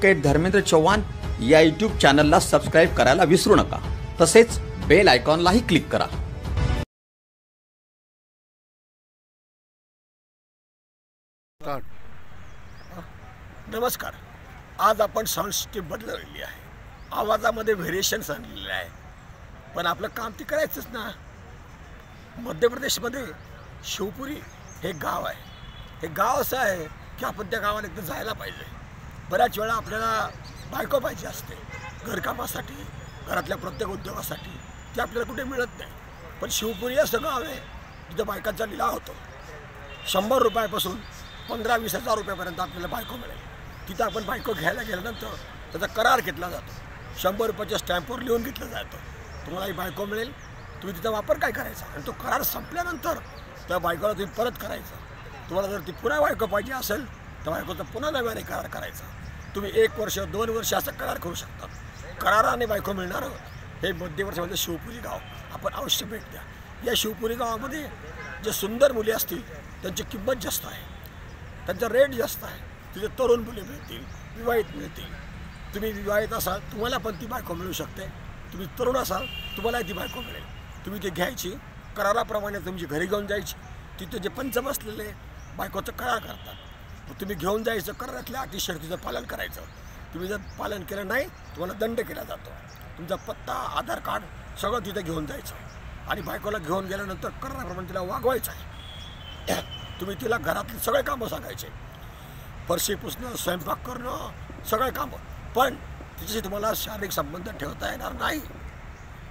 Advocate Dharmendra Chavan या YouTube चॅनलला subscribe करायला विसरू नका। तसेच बेल आयकॉनलाही क्लिक करा। नमस्कार। आज आपण साऊंड सिस्टीम बदललेली आहे, आवाजामध्ये व्हेरिएशन्स आणलेले आहे, पण आपलं काम ते करायचंच ना। मध्य प्रदेशमध्ये शिवपुरी हे गाव आहे। हे गाव असं आहे की आपण त्या गावाला एकदा जायला पाहिजे। बऱ्याच वेळा आपल्याला बायको पाहिजे असते घरकामासाठी, घरातल्या प्रत्येक उद्योगासाठी, ते आपल्याला कुठे मिळत नाही। पण शिवपुरी असं गाव आहे जिथं बायकांचा लिलाव होतो। 100 रुपयापासून 15-20 हजार रुपयापर्यंत आपल्याला बायको मिळेल। तिथं आपण बायको घ्यायला गेल्यानंतर त्याचा करार घेतला जातो। 100 रुपयाच्या स्टॅम्पवर लिहून घेतलं जातं, तुम्हाला ही बायको मिळेल, तुम्ही तिचा वापर काय करायचा, आणि तो करार संपल्यानंतर त्या बायकोला तुम्ही परत करायचं। तुम्हाला जर ती पुन्हा बायको पाहिजे असेल तर बायकोचा पुन्हा नव्याने करार करायचा। तुम्ही 1 वर्ष 2 वर्ष असा करार करू शकता। कराराने बायको मिळणारं हे मध्यवर्षामध्ये शिवपुरी गाव आपण अवश्य भेट द्या। या शिवपुरी गावामध्ये जे सुंदर मुली असतील त्यांची किंमत जास्त आहे, त्यांचा रेट जास्त आहे। तिथे तरुण मुली मिळतील, विवाहित मिळतील। तुम्ही विवाहित असाल तुम्हाला पण ती बायको मिळू शकते, तुम्ही तरुण असाल तुम्हालाही ती बायको मिळेल। तुम्ही ती घ्यायची, कराराप्रमाणे तुमची घरी घेऊन जायची। तिथे जे पंच बसलेले बायकोचं करार करतात, तुम्ही घेऊन जायचं, करारातल्या अटी शर्तीचं पालन करायचं। तुम्ही जर पालन केलं नाही तुम्हाला दंड केला जातो। तुमचा पत्ता, आधार कार्ड सगळं तिथे घेऊन जायचं आणि बायकोला घेऊन गेल्यानंतर कराराप्रमाणे तिला वागवायचं आहे। तुम्ही तिला घरातली सगळे कामं सांगायचे, फरशी पुसणं, स्वयंपाक करणं, सगळे कामं, पण तिच्याशी तुम्हाला शारीरिक संबंध ठेवता येणार नाही।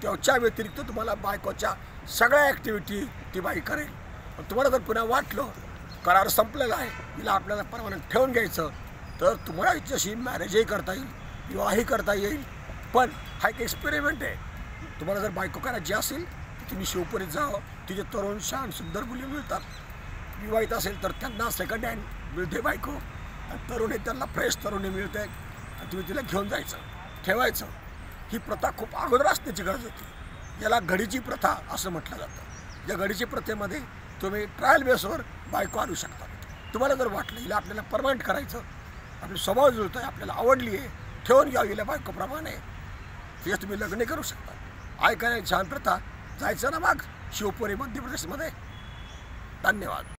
त्याच्या व्यतिरिक्त तुम्हाला बायकोच्या सगळ्या ॲक्टिव्हिटी ती बाई करेल। पण तुम्हाला जर पुन्हा वाटलं करार संपलेला आहे, तिला आपल्याला परमानंट ठेवून घ्यायचं, तर तुम्हाला हिच्याशी मॅरेजही करता येईल, विवाहही करता येईल। पण हा एक एक्सपेरिमेंट आहे। तुम्हाला जर बायको करायची असेल तर तुम्ही शिवपुरीत जावं, तिथे तरुण शान सुंदर मुली मिळतात। विवाहित असेल तर त्यांना सेकंड हँड मिळते बायको, आणि तरुण आहे त्यांना फ्रेश तरुणी मिळते, आणि तुम्ही तिला घेऊन जायचं, ठेवायचं। ही प्रथा खूप अगोदर असण्याची गरज होती। याला घडीची प्रथा असं म्हटलं जातं। या घडीची प्रथेमध्ये तुम्ही ट्रायल बेसवर बायको आणू शकता। तुम्हाला जर वाटलं हिला आपल्याला परमनंट करायचं, आपले स्वभाव जुळतो आहे, आपल्याला आवडली आहे, ठेवून घ्या हिला बायकोप्रमाणे, तिथे तुम्ही लग्न करू शकता। ऐकायला छान प्रथा, जायचं ना मग शिवपुरी मध्य प्रदेशमध्ये। धन्यवाद।